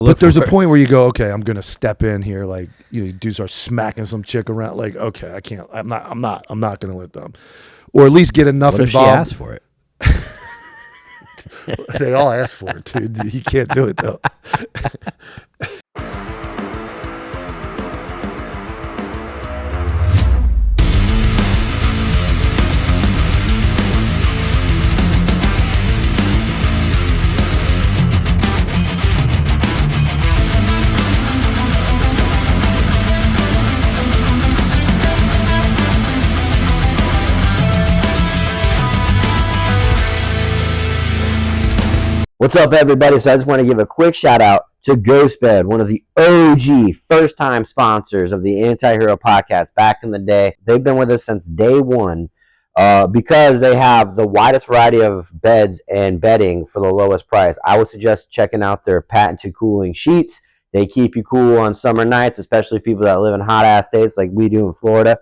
But there's a point where you go, okay, I'm gonna step in here, like you do start smacking some chick around, like okay, I can't, I'm not gonna let them, or at least get enough What if involved. she asks for it? They all ask for it, dude. You can't do it though. What's up, everybody? So I just want to give a quick shout out to Ghostbed, one of the OG first-time sponsors of the Anti-Hero podcast back in the day. They've been with us since day one because they have the widest variety of beds and bedding for the lowest price. I would suggest checking out their patented cooling sheets. They keep you cool on summer nights, especially people that live in hot-ass states like we do in Florida.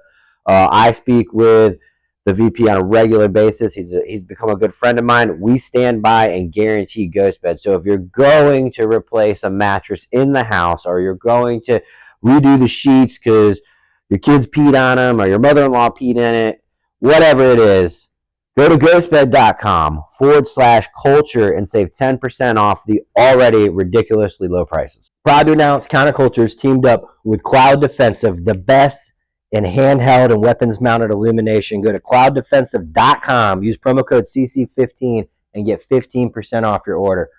I speak with the VP on a regular basis. He's become a good friend of mine. We stand by and guarantee Ghostbed. So if you're going to replace a mattress in the house, or you're going to redo the sheets because your kids peed on them or your mother-in-law peed in it, whatever it is, go to ghostbed.com/culture and save 10% off the already ridiculously low prices. Proud to announce Counterculture's teamed up with Cloud Defensive, the best in handheld and weapons-mounted illumination. Go to clouddefensive.com, use promo code CC15, and get 15% off your order.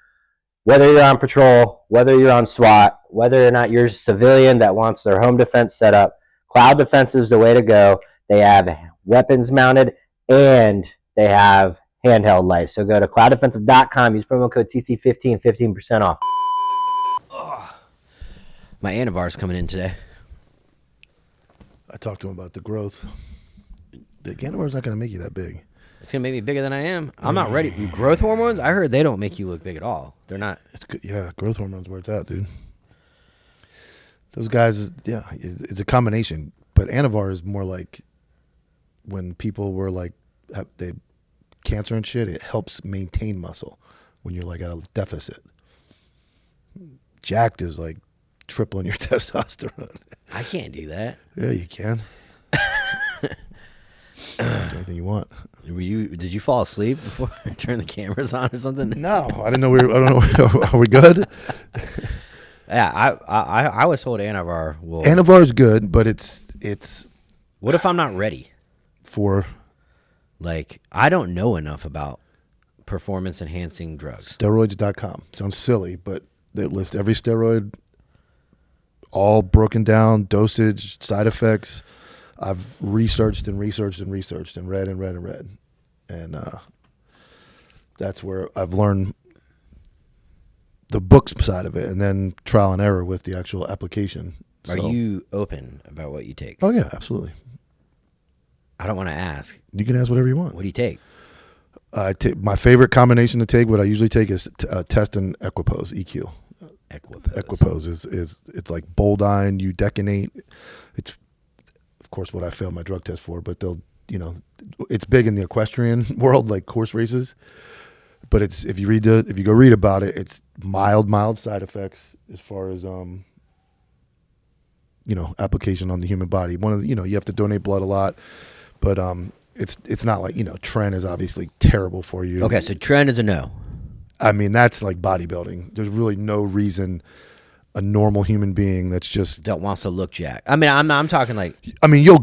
Whether you're on patrol, whether you're on SWAT, whether or not you're a civilian that wants their home defense set up, Cloud Defensive is the way to go. They have weapons-mounted, and they have handheld lights. So go to clouddefensive.com, use promo code CC15, 15% off. My Anavar's coming in today. I talked to him about the growth. The Ganovar's not going to make you that big. It's going to make me bigger than I am. I'm not ready. Growth hormones, I heard they don't make you look big at all. They're not. It's good. Yeah, growth hormones where it's at, dude. Those guys, yeah, it's a combination. But Anavar is more like when people were like, they cancer and shit, it helps maintain muscle when you're like at a deficit. Jacked is like tripling your testosterone. I can't do that. Yeah, you can. Do anything you want. Did you fall asleep before I turned the cameras on or something? No, I didn't know I don't know. Are we good? Yeah, I was told Anavar will. Anavar is good, but it's. What if I'm not ready? For. Like, I don't know enough about performance enhancing drugs. Steroids.com. Sounds silly, but they list every steroid, all broken down, dosage, side effects. I've researched and read. And that's where I've learned the books side of it, and then trial and error with the actual application. Are you open about what you take? Oh, yeah, absolutely. I don't want to ask. You can ask whatever you want. What do you take? My favorite combination to take, what I usually take is Test and Equipose, EQ. Equipose is it's like Boldine, Udecanate. It's of course what I failed my drug test for, but they'll it's big in the equestrian world, like horse races. But it's if you go read about it, it's mild side effects as far as application on the human body. One of the, you have to donate blood a lot, but it's not like Tren is obviously terrible for you. Okay, so Tren is a no. I mean, that's like bodybuilding. There's really no reason a normal human being that's just that wants to look jacked. I mean, I'm talking like. I mean, you'll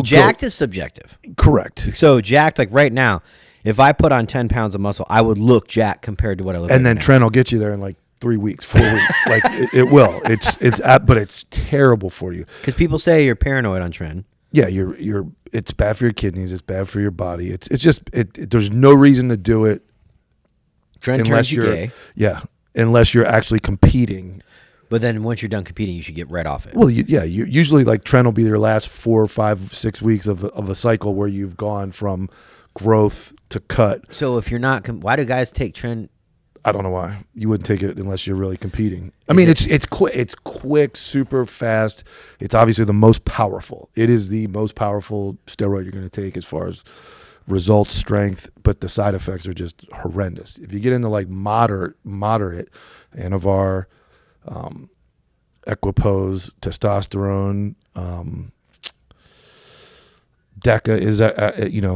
jacked is subjective. Correct. So jacked, like right now, if I put on 10 pounds of muscle, I would look jacked compared to what I look. And then Trent will get you there in like 3 weeks, 4 weeks. Like it will. But it's terrible for you. Because people say you're paranoid on Trent. Yeah, you're. It's bad for your kidneys. It's bad for your body. It's just there's no reason to do it. Trent turns you gay. Yeah, unless you're actually competing. But then once you're done competing, you should get right off it. Well, you usually like Trent will be your last 4, 5, 6 weeks of a cycle where you've gone from growth to cut. So if you're not, why do guys take Trent? I don't know why you wouldn't take it unless you're really competing. I mean, it's quick, super fast. It's obviously the most powerful. It is the most powerful steroid you're going to take as far as results, strength, but the side effects are just horrendous. If you get into like moderate Anavar, Equipose, testosterone. Deca is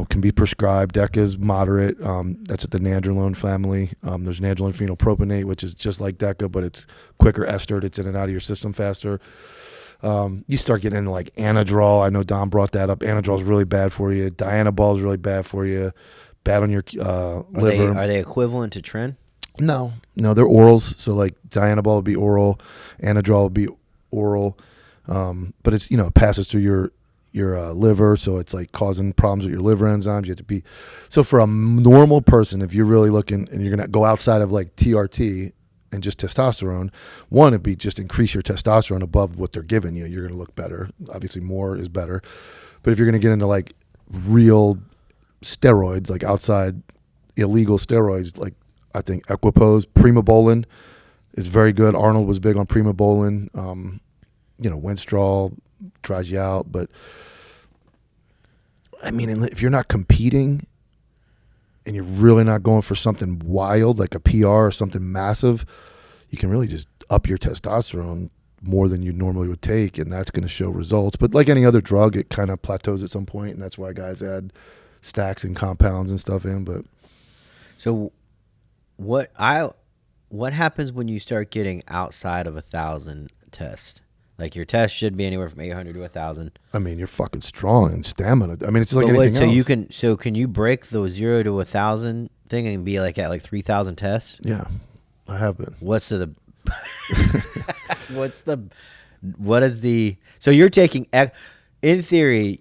can be prescribed. Deca is moderate. That's at the nandrolone family. There's nandrolone phenylpropionate, which is just like Deca, but it's quicker estered. It's in and out of your system faster. You start getting into like Anadrol. I know Don brought that up. Anadrol is really bad for you. Dianabol is really bad for you. Bad on your liver. Are they equivalent to Tren? No, they're orals. So like Dianabol would be oral, Anadrol would be oral, but it's it passes through your liver, so it's like causing problems with your liver enzymes. You have to be so for a normal person, if you're really looking and you're gonna go outside of like TRT and just testosterone, one it'd be just increase your testosterone above what they're giving you. You're gonna look better. Obviously, more is better, but if you're gonna get into like real steroids, like outside illegal steroids, like I think Equipose, Primobolan is very good. Arnold was big on Primobolan. Winstrol dries you out, but I mean, if you're not competing and you're really not going for something wild like a PR or something massive, you can really just up your testosterone more than you normally would take, and that's going to show results. But like any other drug, it kind of plateaus at some point, and that's why guys add stacks and compounds and stuff in. But so what happens when you start getting outside of 1,000 tests? Like your test should be anywhere from 800 to 1,000. I mean, you're fucking strong and stamina. I mean, it's just like anything else. Can you break the 0 to 1,000 thing and be like at like 3,000 tests? Yeah, I have been. So you're taking, in theory,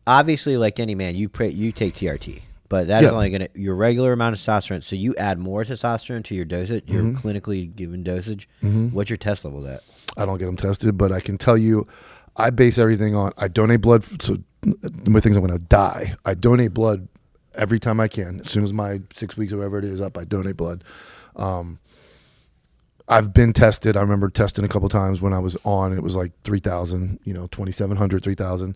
obviously like any man, you take TRT, but that is only your regular amount of testosterone. So you add more testosterone to your dosage, your clinically given dosage. What's your test level at? I don't get them tested, but I can tell you, I base everything on, I donate blood. So the things I'm going to die. I donate blood every time I can. As soon as my 6 weeks or whatever it is up, I donate blood. I've been tested. I remember testing a couple times when I was on. It was like 3,000, 2,700, 3,000.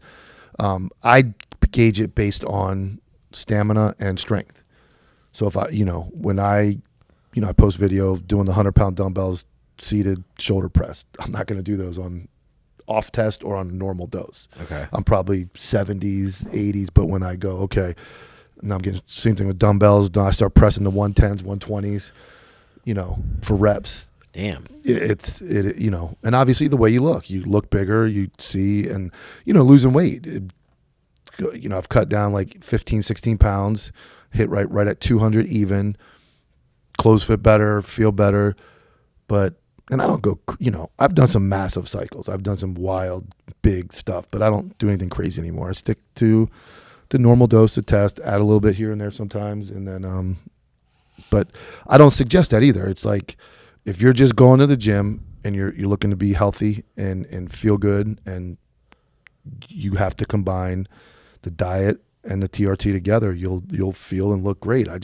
I gauge it based on stamina and strength. So if when I post video of doing the 100-pound dumbbells, seated shoulder press, I'm not going to do those on off test or on a normal dose. Okay. I'm probably 70s, 80s, but when I go, okay, now I'm getting same thing with dumbbells. Now I start pressing the 110s, 120s, for reps. Damn. And obviously the way you look bigger, you see, and, losing weight. I've cut down like 15, 16 pounds, hit right at 200 even, clothes fit better, feel better. And I don't go, I've done some massive cycles. I've done some wild, big stuff, but I don't do anything crazy anymore. I stick to the normal dose to test, add a little bit here and there sometimes. And then, but I don't suggest that either. It's like, if you're just going to the gym and you're looking to be healthy and feel good, and you have to combine the diet and the TRT together, you'll feel and look great. I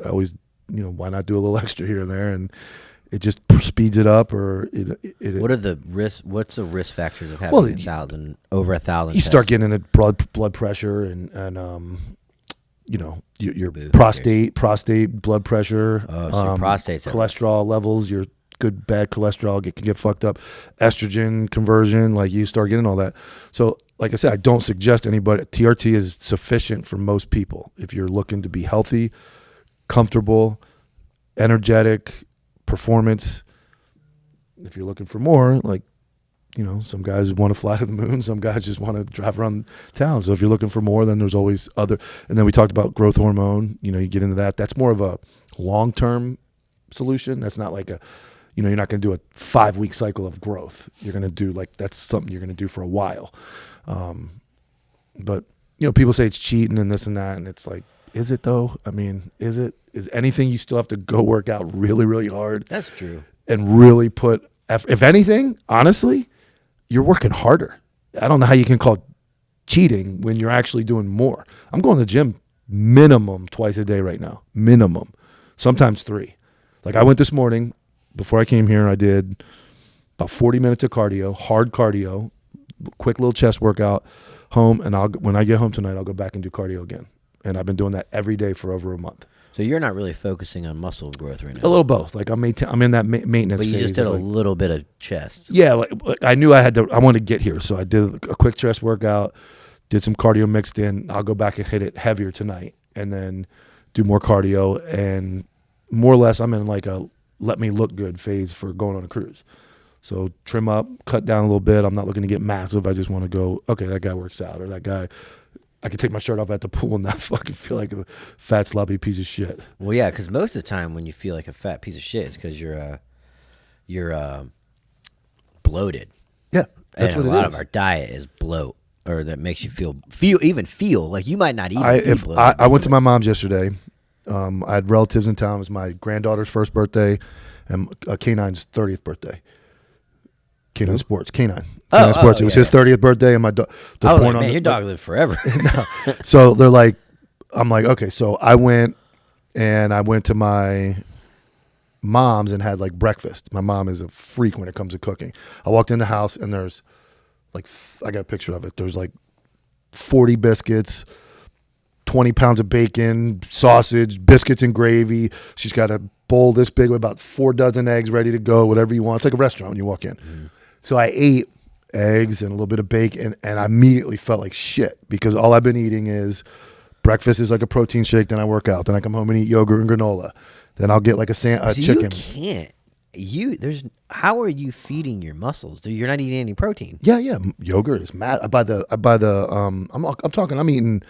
always, why not do a little extra here and there, and it just speeds it up. Or what are the risks? What's the risk factors of having over 1,000? You start getting into blood pressure and your prostate blood pressure, prostate cholesterol levels, your good bad cholesterol can get fucked up, estrogen conversion, like you start getting all that. So like I said, I don't suggest anybody. TRT is sufficient for most people if you're looking to be healthy, comfortable, energetic, performance. If you're looking for more, like, some guys want to fly to the moon, some guys just want to drive around town. So if you're looking for more, then there's always other. And then we talked about growth hormone. You get into that. That's more of a long-term solution. That's not like you're not going to do a 5-week cycle of growth. You're going to do that's something you're going to do for a while. But people say it's cheating and this and that, and it's like, is it though? I mean, is anything you still have to go work out really, really hard? That's true. And really put, if anything, honestly, you're working harder. I don't know how you can call it cheating when you're actually doing more. I'm going to the gym minimum twice a day right now. Minimum. Sometimes 3. Like I went this morning, before I came here, I did about 40 minutes of cardio, hard cardio, quick little chest workout, home, and when I get home tonight, I'll go back and do cardio again. And I've been doing that every day for over a month. So you're not really focusing on muscle growth right now. A little both. Like I'm in that maintenance But you phase. just did a like, little bit of chest. yeah, like I knew I wanted to get here, so I did a quick chest workout, did some cardio mixed in. I'll go back and hit it heavier tonight, and then do more cardio, and more or less I'm in like a let me look good phase for going on a cruise. So trim up, cut down a little bit. I'm not looking to get massive. I just want to go, okay, that guy works out, or that guy, I can take my shirt off at the pool and not fucking feel like a fat sloppy piece of shit. Well, yeah, because most of the time when you feel like a fat piece of shit, it's because you're bloated. Yeah, that's And what a lot it of is. our diet is bloat, or that makes you feel like you might not even be bloated. I went to my mom's yesterday. I had relatives in town. It was my granddaughter's first birthday and K9's 30th birthday. K9 Sports. K9. K9 Sports. It was his 30th birthday, and my dog. I was like, man, your dog lived forever. So they're like, I'm like, okay. So I went to my mom's and had like breakfast. My mom is a freak when it comes to cooking. I walked in the house and there's like, I got a picture of it. There's like 40 biscuits, 20 pounds of bacon, sausage, biscuits and gravy. She's got a bowl this big with about 4 dozen eggs ready to go, whatever you want. It's like a restaurant when you walk in. So I ate eggs and a little bit of bacon, and I immediately felt like shit because all I've been eating is breakfast is like a protein shake, then I work out, then I come home and eat yogurt and granola. Then I'll get like a So chicken. You can't. How are you feeding your muscles? You're not eating any protein. Yeah. Yogurt is mad. I buy the I'm eating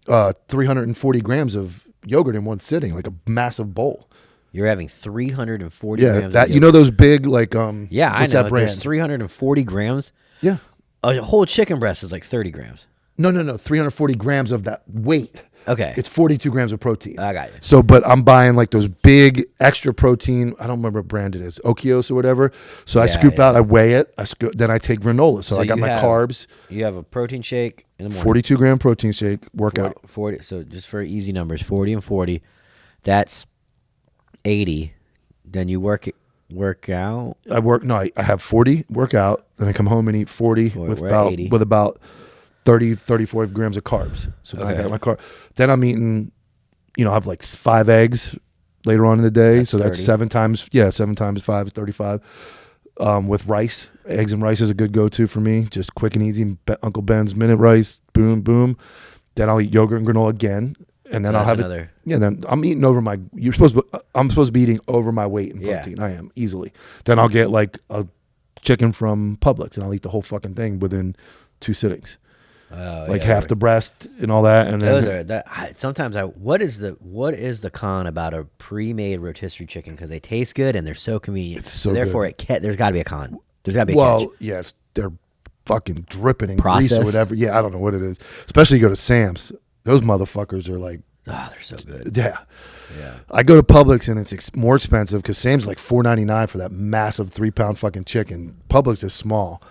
340 grams of yogurt in one sitting, like a massive bowl. You're having 340 Yeah, grams. that of you know those big like Yeah, I what's know. that brand? There's 340 grams. Yeah. A whole chicken breast is like 30 grams. No. 340 grams of that weight. Okay. It's 42 grams of protein. I got you. So, but I'm buying like those big extra protein. I don't remember what brand it is, Okios or whatever. So I scoop out, I weigh it. Then I take granola. So I got my carbs. You have a protein shake in the morning. 42 gram protein shake workout. 40. So just for easy numbers, 40 and 40. That's 80. Then you work out. I have 40 workout. Then I come home and eat 40 with about 30, 34 grams of carbs. So then I got my carb. Then I'm eating, I have like 5 eggs later on in the day. That's so that's 30. 7 times 5 is 35. With rice. Eggs and rice is a good go-to for me. Just quick and easy. Uncle Ben's minute rice. Boom, boom. Then I'll eat yogurt and granola again. And then I'll have another. Then I'm eating over my. I'm supposed to be eating over my weight in protein. I am easily. Then I'll get like a chicken from Publix, and I'll eat the whole fucking thing within 2 sittings. Half the breast and all that, and then what is the con about a pre-made rotisserie chicken? Because they taste good and they're so convenient. It's so therefore good. There's got to be a con. There's got to be a catch. Well, yes, they're fucking dripping in Processed? grease or whatever. Yeah, I don't know what it is. Especially you go to Sam's, those motherfuckers are like, they're so good. yeah. I go to Publix and it's more expensive because Sam's like $4.99 for that massive 3-pound fucking chicken. Publix is small.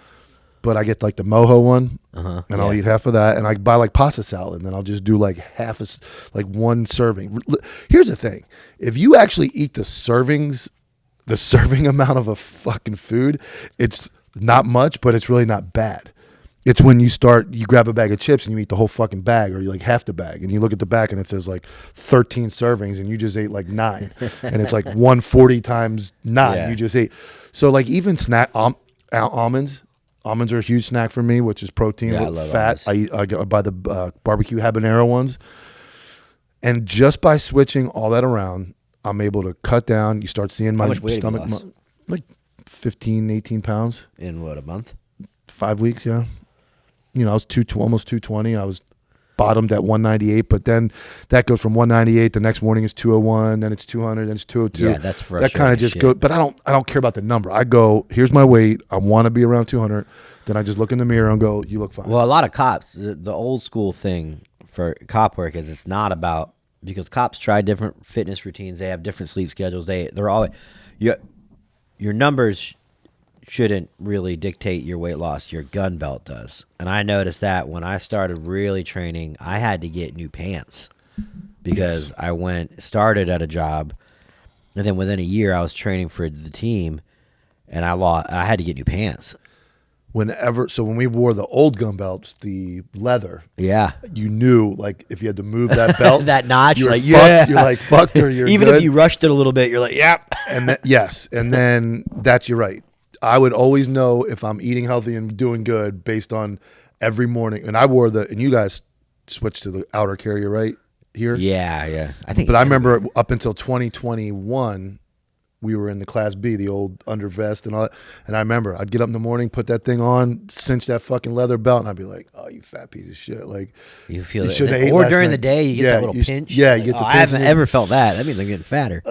But I get like the mojo one, and I'll eat half of that, and I buy like pasta salad, and then I'll just do like one serving. Here's the thing: if you actually eat the serving amount of a fucking food, it's not much, but it's really not bad. It's when you grab a bag of chips and you eat the whole fucking bag, or you like half the bag, and you look at the back and it says like 13 servings, and you just ate like 9, and it's like 140 times 9. Yeah. You just ate. So like even almonds. Almonds are a huge snack for me, which is protein, I love fat. almonds. I buy the barbecue habanero ones. And just by switching all that around, I'm able to cut down. You start seeing my How much weight have you stomach, lost? like 15, 18 pounds. In what, a month? 5 weeks, yeah. I was almost 220. I was bottomed at 198, but then that goes from 198. The next morning is 201, then it's 200, then it's 202. Yeah, that's frustrating. That kind of just goes. But I don't care about the number. I go, here's my weight. I want to be around 200. Then I just look in the mirror and go, you look fine. Well, a lot of cops, the old school thing for cop work is it's not about, because cops try different fitness routines. They have different sleep schedules. They're always, your numbers shouldn't really dictate your weight loss. Your gun belt does. And I noticed that when I started really training, I had to get new pants because I started at a job, and then within a year I was training for the team, and I had to get new pants. So when we wore the old gun belts, the leather, Yeah. you knew like if you had to move that belt, That notch, you're like, fucked, yeah. you're like fucked or you're Even good. if you rushed it a little bit, you're like, yep. And yes, and then you're right. I would always know if I'm eating healthy and doing good based on every morning. And I wore and you guys switched to the outer carrier right here. Yeah. I think. But I remember up until 2021, we were in the Class B, the old under vest and all that. And I remember I'd get up in the morning, put that thing on, cinch that fucking leather belt, and I'd be like, "Oh, you fat piece of shit!" Like You feel shoulda it, ait or last during night. the day you get that little pinch. Yeah, you Like, get the I pinch. haven't ever felt that. That means I'm getting fatter.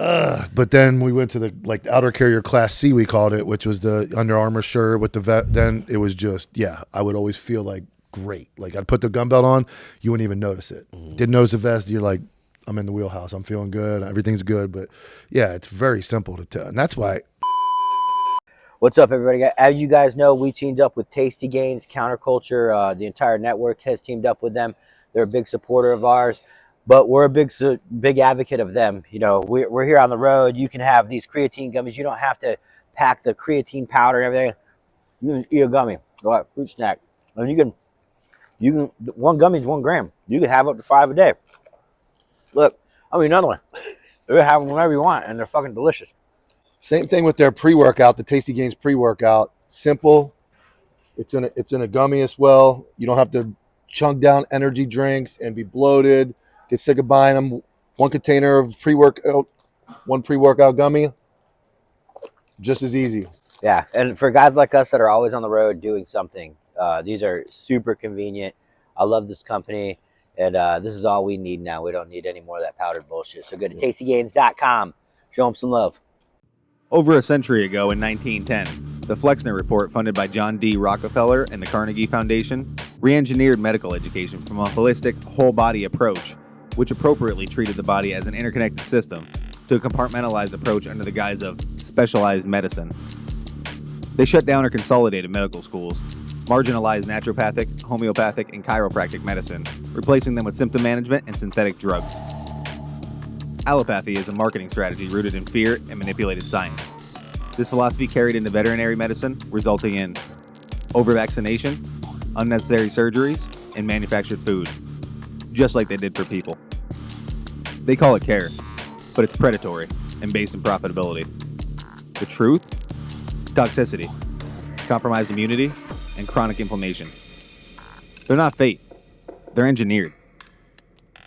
But then we went to the outer carrier Class C, we called it, which was the Under Armour shirt with the vet. Then it was just I would always feel like great. Like I'd put the gun belt on, you wouldn't even notice it. Didn't notice the vest. You're like, I'm in the wheelhouse. I'm feeling good. Everything's good. But yeah, it's very simple to tell, and that's why. What's up, everybody? As you guys know, we teamed up with Tasty Gains, Counterculture. The entire network has teamed up with them. They're a big supporter of ours, but we're a big advocate of them. You know, we're here on the road. You can have these creatine gummies. You don't have to pack the creatine powder and everything. You can eat a gummy, go out, fruit snack, and you can. One gummy is 1 gram. You can have up to 5 a day. Look, I mean, another one. You can have them whenever you want, and they're fucking delicious. Same thing with their pre-workout, the Tasty Gains pre-workout. Simple. It's in a gummy as well. You don't have to chunk down energy drinks and be bloated. Get sick of buying them. One container of one pre-workout gummy. Just as easy. Yeah, and for guys like us that are always on the road doing something, these are super convenient. I love this company, and this is all we need now. We don't need any more of that powdered bullshit. So go to tastygains.com. Show them some love. Over a century ago in 1910, the Flexner Report, funded by John D. Rockefeller and the Carnegie Foundation, re-engineered medical education from a holistic, whole-body approach, which appropriately treated the body as an interconnected system, to a compartmentalized approach under the guise of specialized medicine. They shut down or consolidated medical schools, marginalized naturopathic, homeopathic, and chiropractic medicine, replacing them with symptom management and synthetic drugs. Allopathy is a marketing strategy rooted in fear and manipulated science. This philosophy carried into veterinary medicine, resulting in over-vaccination, unnecessary surgeries, and manufactured food, just like they did for people. They call it care, but it's predatory and based in profitability. The truth? Toxicity, compromised immunity, and chronic inflammation. They're not fate. They're engineered.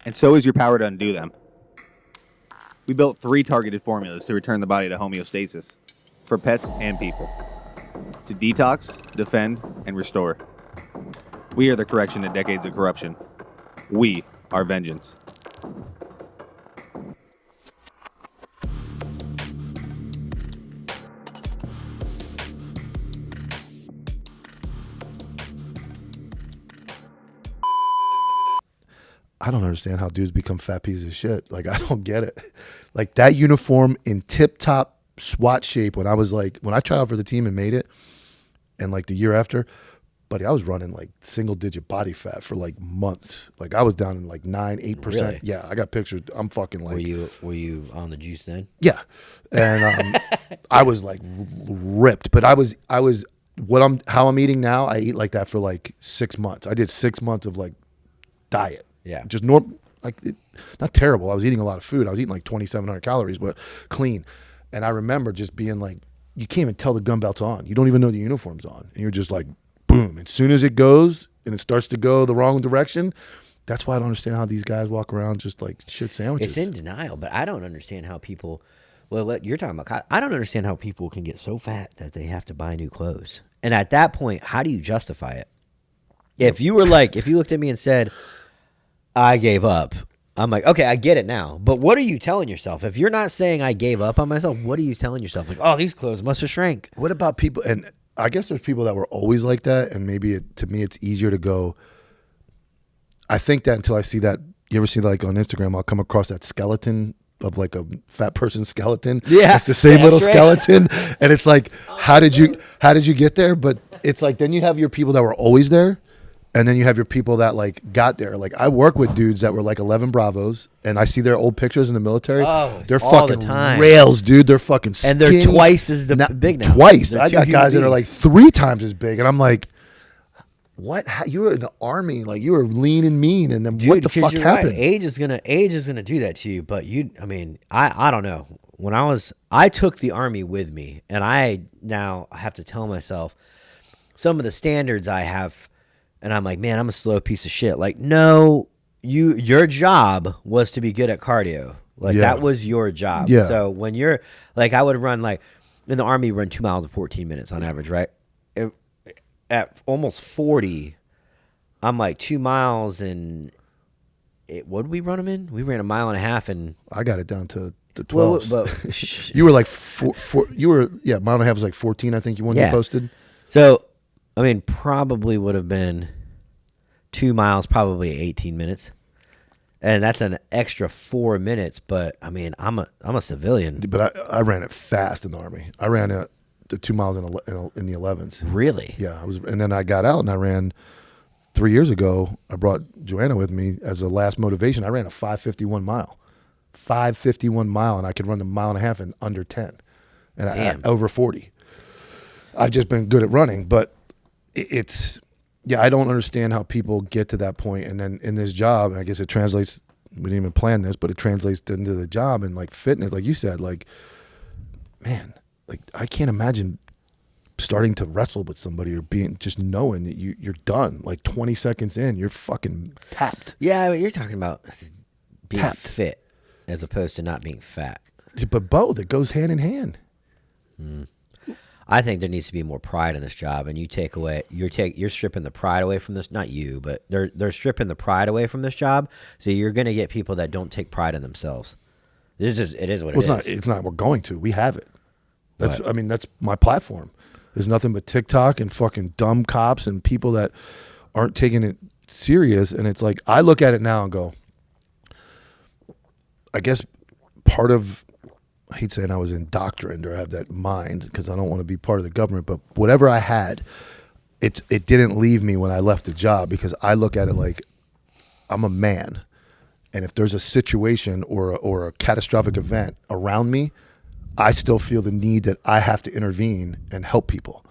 And so is your power to undo them. We built 3 targeted formulas to return the body to homeostasis, for pets and people, to detox, defend, and restore. We are the correction to decades of corruption. We are vengeance. I don't understand how dudes become fat pieces of shit. Like, I don't get it. Like, that uniform in tip-top SWAT shape when I tried out for the team and made it, and, like, the year after, buddy, I was running, like, single-digit body fat for, like, months. Like, I was down in, like, 9-8%. Really? Yeah, I got pictures. I'm fucking, like... Were you on the juice then? Yeah. And I was, like, ripped. But how I'm eating now, I eat like that for, like, 6 months. I did 6 months of, like, diet. Yeah. Just not terrible. I was eating a lot of food. I was eating like 2,700 calories, but clean. And I remember just being like, you can't even tell the gun belt's on. You don't even know the uniform's on. And you're just like, boom. As soon as it goes and it starts to go the wrong direction, that's why I don't understand how these guys walk around just like shit sandwiches. It's in denial, but I don't understand how people, you're talking about, I don't understand how people can get so fat that they have to buy new clothes. And at that point, how do you justify it? If you looked at me and said, I gave up, I'm like, okay, I get it now. But what are you telling yourself? If you're not saying I gave up on myself, what are you telling yourself? Like, oh, these clothes must have shrank. What about people? And I guess there's people that were always like that. And maybe to me, it's easier to go. I think that until I see that, you ever see like on Instagram, I'll come across that skeleton of like a fat person's skeleton. Yeah. It's the same little right. skeleton. And it's like, how did you get there? But it's like, then you have your people that were always there. And then you have your people that like got there. Like I work with dudes that were like 11 Bravos, and I see their old pictures in the military. Oh, they're all the fucking time. rails, dude. They're fucking skinny. And they're twice as big now. Twice. They're I two got human guys that are like beings. 3 times as big, and I'm like, what? How, you were in the army, like you were lean and mean, and then Dude, what the 'cause fuck you're happened? Right. Age is gonna do that to you. But I don't know. When I took the army with me, and I now have to tell myself some of the standards I have, and I'm like, man, I'm a slow piece of shit. Like, no, your job was to be good at cardio. Like that was your job. Yeah. So when you're like, I would run like in the army, run 2 miles in 14 minutes on average, right? At almost 40, I'm like 2 miles and what did we run them in? We ran 1.5 miles and I got it down to the 12. but You were like you were, yeah, mile and a half was like 14, I think you posted. so I mean probably would have been 2 miles, probably 18 minutes, and that's an extra 4 minutes. But I mean, I'm a civilian. But I ran it fast in the army. I ran it the 2 miles in the 11s. Really? Yeah, and then I got out and I ran 3 years ago. I brought Joanna with me as a last motivation. I ran a 5:51 mile. 5:51 mile, and I could run the 1.5 miles in under 10, and I over 40. I've just been good at running, but it's I don't understand how people get to that point, and then in this job, and I guess it translates. We didn't even plan this, but it translates into the job and like fitness, like you said, like man, like I can't imagine starting to wrestle with somebody or just knowing that you're done. Like 20 seconds in, you're fucking tapped. Yeah, but you're talking about being Tapped. fit as opposed to not being fat. But both, it goes hand in hand. I think there needs to be more pride in this job, and you're stripping the pride away from this. Not you, but they're stripping the pride away from this job. So you're going to get people that don't take pride in themselves. It is what it is. It's not. We're going to. We have it. That's my platform. There's nothing but TikTok and fucking dumb cops and people that aren't taking it serious. And it's like, I look at it now and go, I guess part of, I hate saying I was indoctrined or have that mind because I don't want to be part of the government, but whatever I had, it didn't leave me when I left the job, because I look at it like I'm a man. And if there's a situation or a catastrophic event around me, I still feel the need that I have to intervene and help people.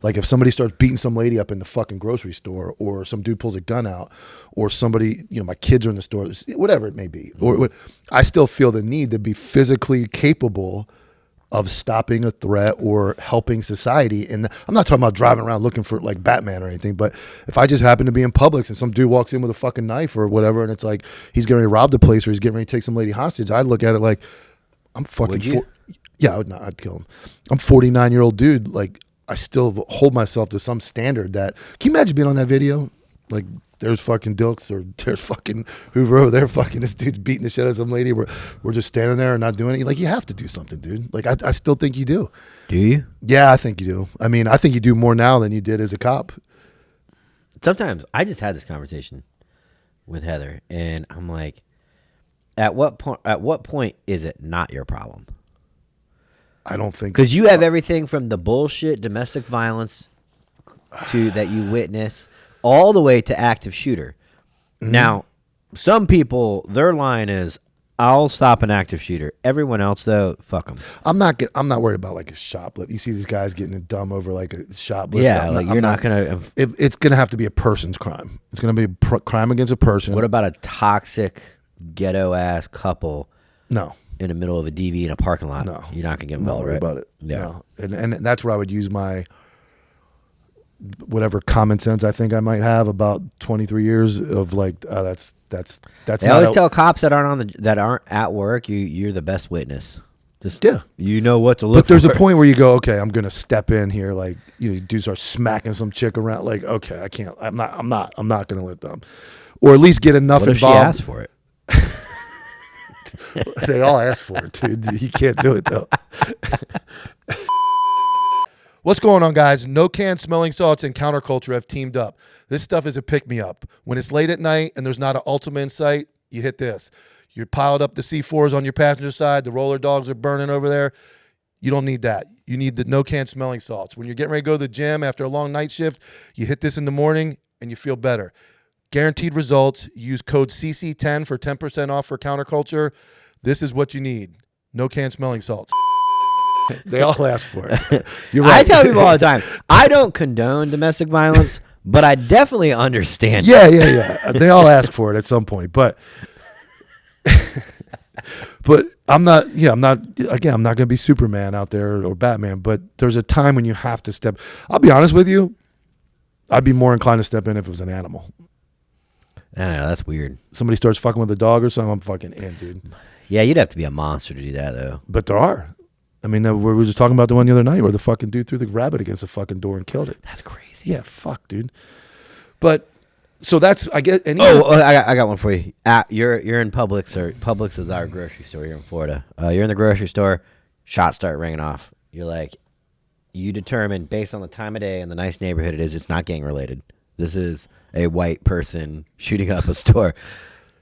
Like if somebody starts beating some lady up in the fucking grocery store, or some dude pulls a gun out, or somebody, my kids are in the store, whatever it may be, or I still feel the need to be physically capable of stopping a threat or helping society. And I'm not talking about driving around looking for like Batman or anything, but if I just happen to be in Publix and some dude walks in with a fucking knife or whatever, and it's like he's getting ready to rob the place or he's getting ready to take some lady hostage, I look at it like I'm fucking. Would you? Yeah, I would not. I'd kill him. I'm 49-year-old dude. Like I still hold myself to some standard that. Can you imagine being on that video? Like there's fucking Dilks or there's fucking Hoover over there. Fucking this dude's beating the shit out of some lady. We're just standing there and not doing it. Like you have to do something, dude. Like I still think you do. Do you? Yeah, I think you do. I mean, I think you do more now than you did as a cop. Sometimes I just had this conversation with Heather, and I'm like, at what point is it not your problem? I don't think, because you have everything from the bullshit domestic violence to that you witness all the way to active shooter. Mm-hmm. Now, some people, their line is, "I'll stop an active shooter." Everyone else, though, fuck them. I'm not worried about like a shoplift. You see these guys getting dumb over like a shoplift. Yeah, you're not gonna. It's gonna have to be a person's crime. It's gonna be a crime against a person. What about a toxic, ghetto ass couple? No. In the middle of a DV in a parking lot. No, you're not gonna get involved, right? About it. Yeah, no. And that's where I would use my whatever common sense I think I might have about 23 years of like that's. They always tell cops that aren't at work, you're the best witness. Just you know what to look for. But there's a point where you go, okay, I'm gonna step in here, like dudes start smacking some chick around, like okay, I can't, I'm not gonna let them, or at least get enough what if involved. She asked for it. They all ask for it, dude. You can't do it though. What's going on, guys? Nocan Smelling Salts and Counterculture have teamed up. This stuff is a pick-me-up. When it's late at night and there's not an Ultima in sight, you hit this. You're piled up the C4s on your passenger side. The roller dogs are burning over there. You don't need that. You need the Nocan Smelling Salts. When you're getting ready to go to the gym after a long night shift, you hit this in the morning. and you feel better. Guaranteed results. Use code CC10 for 10% off for Counterculture. This is what you need. Nocan smelling salts. They all ask for it. You're right. I tell people all the time, I don't condone domestic violence, but I definitely understand. Yeah. They all ask for it at some point, but I'm not going to be Superman out there or Batman, but there's a time when you have to step. I'll be honest with you. I'd be more inclined to step in if it was an animal. I don't know, that's weird. Somebody starts fucking with a dog or something, I'm fucking in, dude. Yeah, you'd have to be a monster to do that, though. But there are. I mean, we were just talking about the one the other night where the fucking dude threw the rabbit against the fucking door and killed it. That's crazy. Yeah, fuck, dude. But so that's, I guess. I got one for you. You're in Publix, or Publix is our grocery store here in Florida. You're in the grocery store, shots start ringing off. You're like, you determine based on the time of day and the nice neighborhood it is, it's not gang related. This is a white person shooting up a store.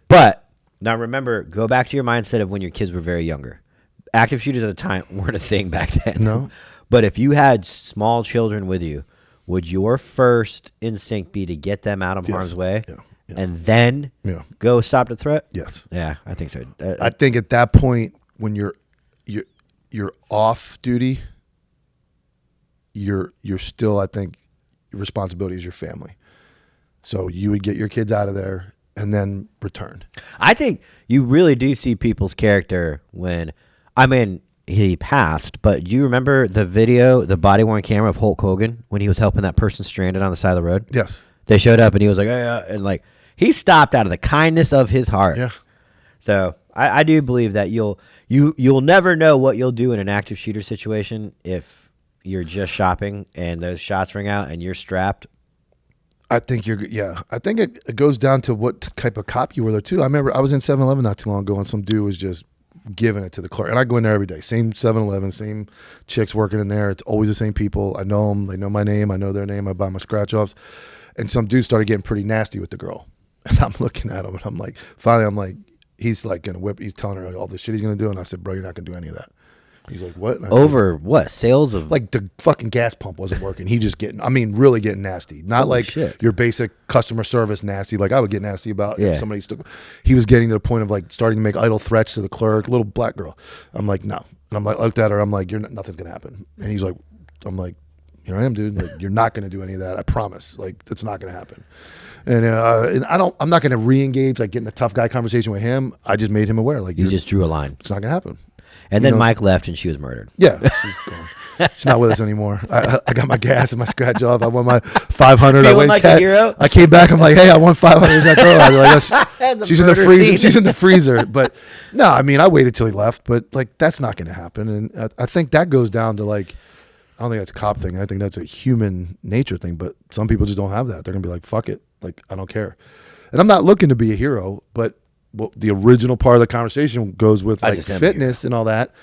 But now remember, go back to your mindset of when your kids were very younger. Active shooters at the time weren't a thing back then. No. But if you had small children with you, would your first instinct be to get them out of harm's way and then go stop the threat? Yes. Yeah, I think so. I think at that point when you're off duty, you're still, I think, your responsibility is your family. So you would get your kids out of there and then return. I think you really do see people's character when, I mean, he passed, but do you remember the video, the body-worn camera of Hulk Hogan when he was helping that person stranded on the side of the road? Yes. They showed up and he was like, and like, he stopped out of the kindness of his heart. Yeah. So I do believe that you'll never know what you'll do in an active shooter situation if you're just shopping and those shots ring out and you're strapped. I think I think it goes down to what type of cop you were there too. I remember I was in 7-Eleven not too long ago and some dude was just giving it to the clerk. And I go in there every day. Same 7-Eleven, same chicks working in there. It's always the same people. I know them. They know my name. I know their name. I buy my scratch offs. And some dude started getting pretty nasty with the girl. And I'm looking at him and I'm like, finally, I'm like, he's like going to whip. He's telling her all this shit he's going to do. And I said, bro, you're not going to do any of that. He's like, what? Over what? Sales of? Like the fucking gas pump wasn't working. He just really getting nasty. Not like shit. Your basic customer service nasty. Like I would get nasty about if somebody he was getting to the point of like starting to make idle threats to the clerk, little black girl. I'm like, no. And I'm like, looked at her. I'm like, nothing's going to happen. And he's like, I'm like, here I am, dude. Like, you're not going to do any of that. I promise. Like, that's not going to happen. And I'm not going to re-engage, like, get in the tough guy conversation with him. I just made him aware. Like, you just drew a line. It's not going to happen. And then Mike left and she was murdered. Yeah. She's gone. She's not with us anymore. I got my gas and my scratch off. I won my 500. Feeling like a hero? I came back. I'm like, hey, I won 500. Who's that girl? I was like, she's in the freezer. Scene. She's in the freezer. But no, I mean, I waited till he left. But like, that's not going to happen. And I think that goes down to like, I don't think that's a cop thing. I think that's a human nature thing. But some people just don't have that. They're going to be like, fuck it. Like, I don't care. And I'm not looking to be a hero, but the original part of the conversation goes with like fitness and all that.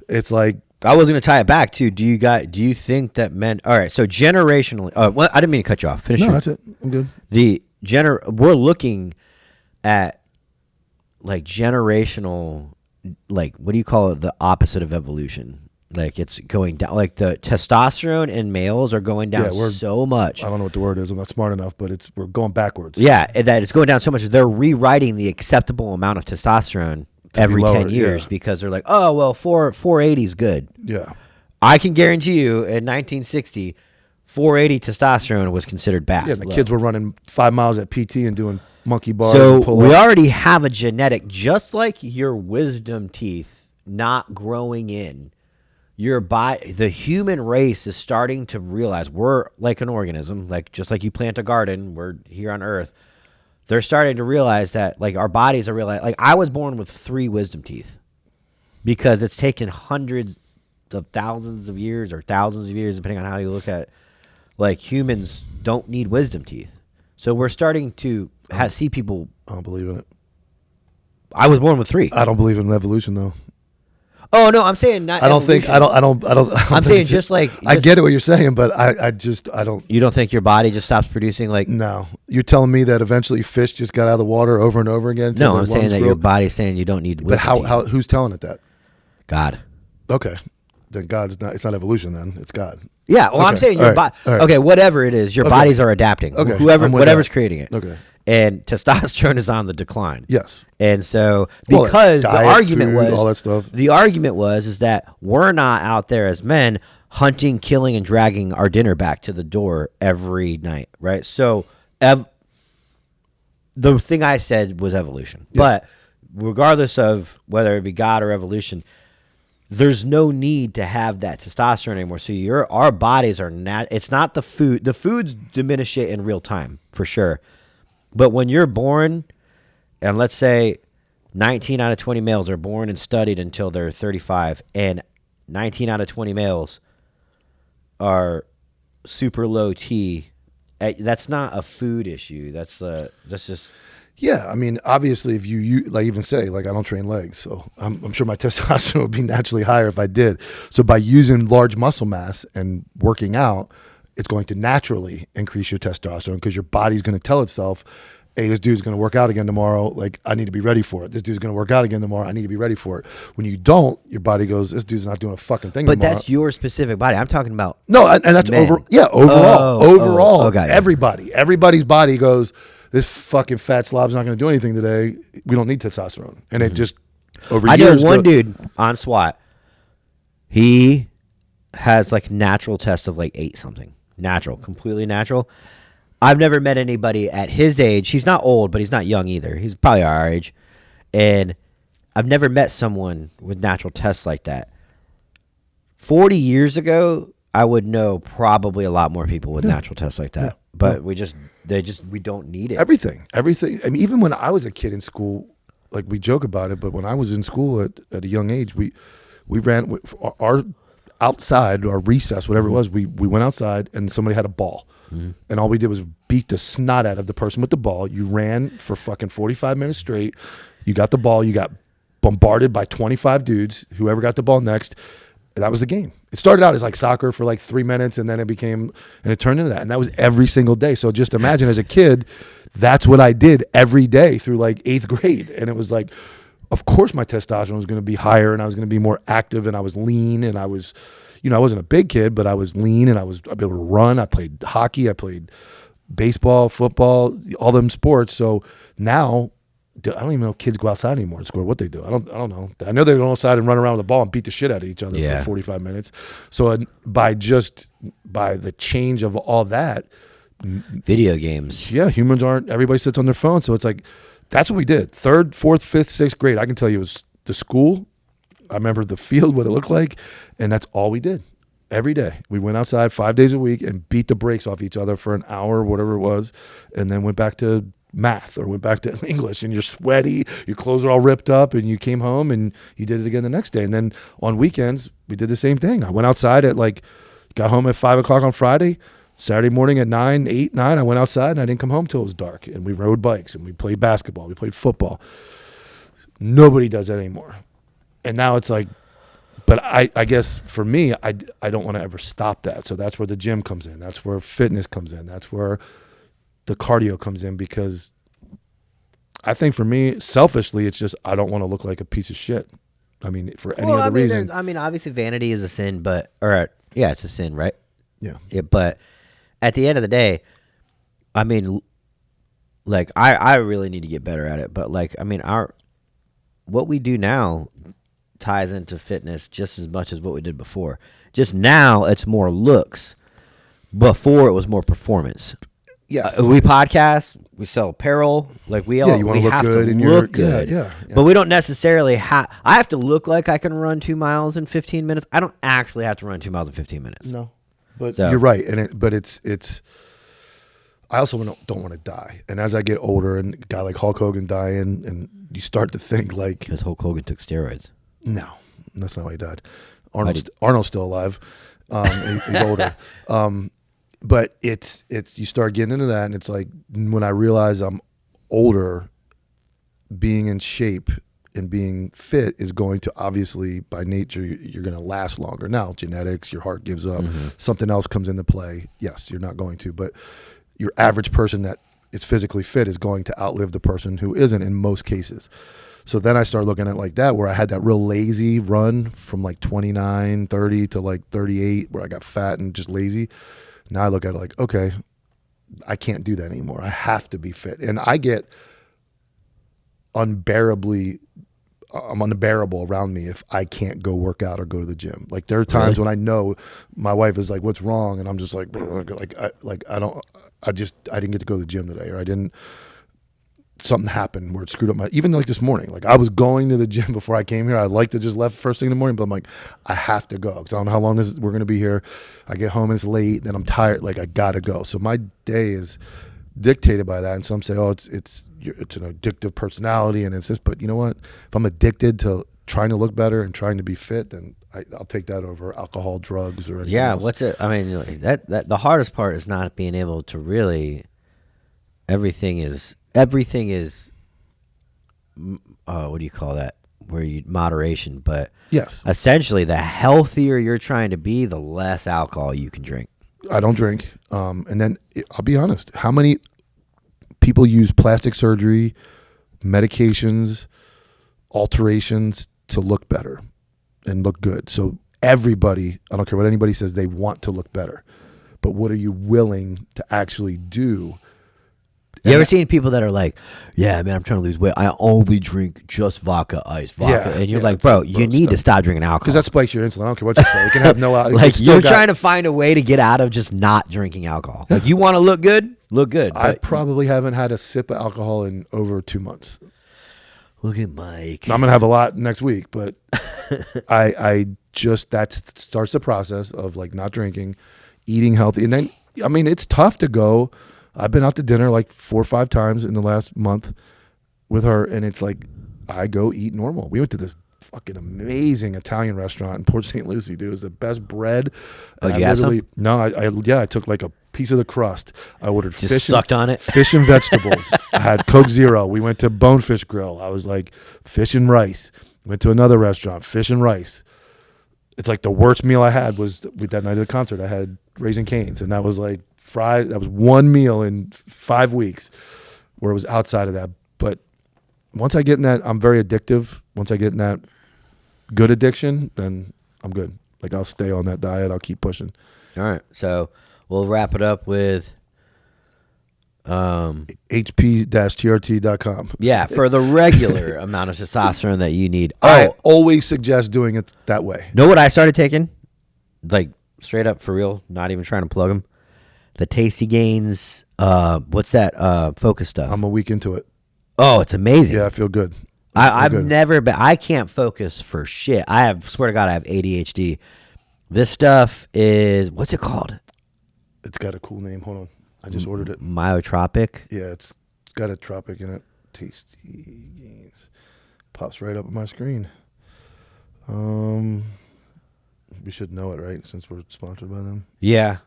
It's like, I was going to tie it back too. Do you think that men? All right, so generationally. Well, I didn't mean to cut you off. Finish. No, that's it. I'm good. We're looking at like generational, like what do you call it? The opposite of evolution. Like it's going down. Like the testosterone in males are going down so much. I don't know what the word is. I'm not smart enough, but we're going backwards. Yeah, that it's going down so much. They're rewriting the acceptable amount of testosterone every 10 years because they're like, oh, well, 480 is good. Yeah. I can guarantee you in 1960, 480 testosterone was considered bad. Yeah, the kids were running 5 miles at PT and doing monkey bars. So and we already have a genetic, just like your wisdom teeth not growing in. The human race is starting to realize we're like an organism, like just like you plant a garden, we're here on Earth. They're starting to realize that, like, our bodies are realizing, like, I was born with 3 wisdom teeth because it's taken hundreds of thousands of years or thousands of years, depending on how you look at it. Like, humans don't need wisdom teeth. So we're starting to see people. I don't believe in it. I was born with 3. I don't believe in evolution, though. Oh no, I'm saying not. I don't think. I'm saying just like I get it what you're saying, but I don't. You don't think your body just stops producing like? No, you're telling me that eventually fish just got out of the water over and over again. No, I'm saying that your body's saying you don't need. But how? Who's telling it that? God. Okay, then God's not. It's not evolution. Then it's God. Yeah, well, I'm Okay, saying your all right, body. all right. Okay, whatever it is, your Okay. bodies are adapting. Okay, Whoever, I'm with whatever's that. creating it. Okay. And testosterone is on the decline. Yes. And so, Well, because diet, the argument food, was all that stuff. the argument was is that we're not out there as men hunting, killing, and dragging our dinner back to the door every night, right? So, the thing I said was evolution, but regardless of whether it be God or evolution, there's no need to have that testosterone anymore. So our bodies are not. It's not the food. The foods diminish it in real time for sure, but when you're born, and let's say 19 out of 20 males are born and studied until they're 35, and 19 out of 20 males are super low T. That's not a food issue. That's just. Yeah, I mean, obviously, if you like even say like I don't train legs, so I'm sure my testosterone would be naturally higher if I did. So by using large muscle mass and working out, it's going to naturally increase your testosterone because your body's going to tell itself, hey, this dude's going to work out again tomorrow. Like, I need to be ready for it. This dude's going to work out again tomorrow. I need to be ready for it. When you don't, your body goes, this dude's not doing a fucking thing But tomorrow. that's your specific body. I'm talking about. No, and that's men. overall. Overall, okay. everybody's body goes, this fucking fat slob's not going to do anything today. We don't need testosterone. And it just, over I know years. one dude on SWAT. He has like natural test of like 8 something. Natural, completely natural. I've never met anybody at his age. He's not old, but he's not young either. He's probably our age. And I've never met someone with natural tests like that. 40 years ago, I would know probably a lot more people with natural tests like that. But we don't need it. Everything. I mean, even when I was a kid in school, like we joke about it, but when I was in school at a young age, we ran our outside, our recess, whatever it was, we went outside and somebody had a ball. And all we did was beat the snot out of the person with the ball. You ran for fucking 45 minutes straight. You got the ball. You got bombarded by 25 dudes. Whoever got the ball next, that was the game. It started out as like soccer for like 3 minutes, and then it turned into that. And that was every single day. So just imagine as a kid, that's what I did every day through like 8th grade. And it was like, of course my testosterone was going to be higher, and I was going to be more active, and I was lean, and I was, I wasn't a big kid, but I was lean, and I was able to run. I played hockey. I played baseball, football, all them sports. So now I don't even know if kids go outside anymore and score what they do. I don't know. I know they go outside and run around with the ball and beat the shit out of each other for 45 minutes. So by the change of all that, Video games. yeah, humans aren't. Everybody sits on their phone. So it's like that's what we did. 3rd, 4th, 5th, 6th grade. I can tell you it was the school. I remember the field, what it looked like, and that's all we did. Every day. We went outside 5 days a week and beat the brakes off each other for an hour, whatever it was, and then went back to math or went back to English, and you're sweaty, your clothes are all ripped up, and you came home and you did it again the next day. And then on weekends, we did the same thing. I went outside got home at 5 o'clock on Friday. Saturday morning at 9, I went outside and I didn't come home till it was dark. And we rode bikes and we played basketball. We played football. Nobody does that anymore. And now it's like, but I guess for me, I don't want to ever stop that. So that's where the gym comes in. That's where fitness comes in. That's where the cardio comes in, because I think for me, selfishly, it's just I don't want to look like a piece of shit. I mean, for any other reason. Obviously vanity is a sin, it's a sin, right? Yeah. But at the end of the day, I mean, like I really need to get better at it. But like, I mean, what we do now ties into fitness just as much as what we did before. Just now, it's more looks. Before, it was more performance. Yes. We podcast, we sell apparel, like we you want to look have good, to and look good. Yeah. But we don't necessarily have. I have to look like I can run 2 miles in 15 minutes. I don't actually have to run 2 miles in 15 minutes. No, but you're right, but it's. I also don't want to die, and as I get older, and a guy like Hulk Hogan dying, and you start to think like, because Hulk Hogan took steroids. No, that's not why he died. Arnold's still alive. He's older. But it's you start getting into that, and it's like when I realize I'm older, being in shape and being fit is going to, obviously by nature, you're going to last longer. Now, genetics, your heart gives up, something else comes into play. Yes, you're not going to, but your average person that is physically fit is going to outlive the person who isn't in most cases. So then I started looking at it like that, where I had that real lazy run from like 29, 30 to like 38, where I got fat and just lazy. Now I look at it like, okay, I can't do that anymore. I have to be fit. And I get I'm unbearable around me if I can't go work out or go to the gym. Like there are times when I know my wife is like, "What's wrong?" and I'm just like I didn't get to go to the gym today, or something happened where it screwed up even like this morning. Like I was going to the gym before I came here. I like to just left first thing in the morning, but I'm like, I have to go because I don't know how long we're going to be here. I get home and it's late, then I'm tired. Like I got to go. So my day is dictated by that. And some say, oh, it's an addictive personality and it's this, but you know what? If I'm addicted to trying to look better and trying to be fit, then I'll take that over alcohol, drugs, or anything else. That the hardest part is not being able to really, everything is what do you call that? Moderation, but yes, essentially the healthier you're trying to be, the less alcohol you can drink. I don't drink. And then I'll be honest, how many people use plastic surgery, medications, alterations to look better and look good? So everybody, I don't care what anybody says, they want to look better. But what are you willing to actually do? You ever seen people that are like, yeah, man, I'm trying to lose weight. I only drink just vodka, ice, vodka. And you're like, bro, you need to stop drinking alcohol. Because that spikes your insulin. I don't care what you say. You can have no alcohol. Like, you're trying to find a way to get out of just not drinking alcohol. Like, you want to look good? Look good. I probably haven't had a sip of alcohol in over 2 months. Look at Mike. I'm going to have a lot next week, but that starts the process of like not drinking, eating healthy. And then, I mean, it's tough to go. I've been out to dinner like 4 or 5 times in the last month with her, and it's like I go eat normal. We went to this fucking amazing Italian restaurant in Port St. Lucie, dude. It was the best bread. Oh, you had some? No, I took like a piece of the crust. I ordered sucked on it. Fish and vegetables. I had Coke Zero. We went to Bonefish Grill. I was like fish and rice. Went to another restaurant, fish and rice. It's like the worst meal I had was that night of the concert. I had Raising Cane's, and that was like fries. That was one meal in 5 weeks where it was outside of that. But once I get in that, I'm very addictive. Once I get in that good addiction, then I'm good. Like I'll stay on that diet. I'll keep pushing. All right. So we'll wrap it up with hp-trt.com. Yeah, for the regular amount of testosterone that you need. I always suggest doing it that way. Know what I started taking? Like straight up for real, not even trying to plug them. The Tasty Gains, what's that focus stuff? I'm a week into it. Oh, it's amazing. Yeah, I feel good. I've never been, I can't focus for shit. Swear to God, I have ADHD. This stuff is, what's it called? It's got a cool name. Hold on. I just ordered it. Myotropic? Yeah, it's got a tropic in it. Tasty Gains. Pops right up on my screen. We should know it, right? Since we're sponsored by them. Yeah.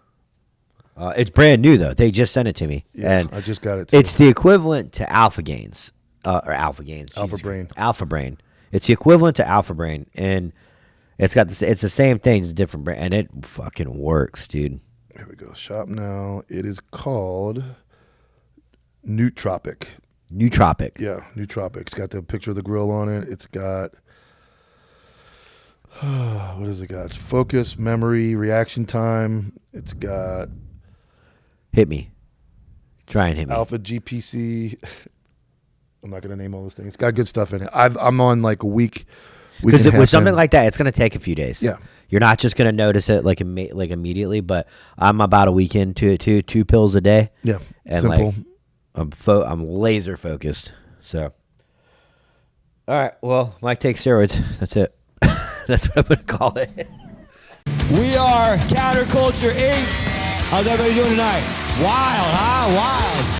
It's brand new, though. They just sent it to me. Yeah, and I just got it, too. It's the equivalent to Alpha Gains. Or Alpha Gains. Alpha Brain. Alpha Brain. It's the equivalent to Alpha Brain. And it's the same thing, it's a different brand. And it fucking works, dude. Here we go. Shop now. It is called Nootropic. Nootropic. Yeah, Nootropic. It's got the picture of the grill on it. It's got, what has it got? It's focus, memory, reaction time. It's got Hit me. Try and hit me. Alpha GPC. I'm not going to name all those things. It's got good stuff in it. I'm on like a week. Because with something like that, it's going to take a few days. Yeah. You're not just going to notice it like immediately, but I'm about a week into it too. 2 pills a day. Yeah. And simple. Like, I'm laser focused. So, all right. Well, Mike takes steroids. That's it. That's what I'm going to call it. We are Counterculture 8. How's everybody doing tonight? Wild, huh? Wild.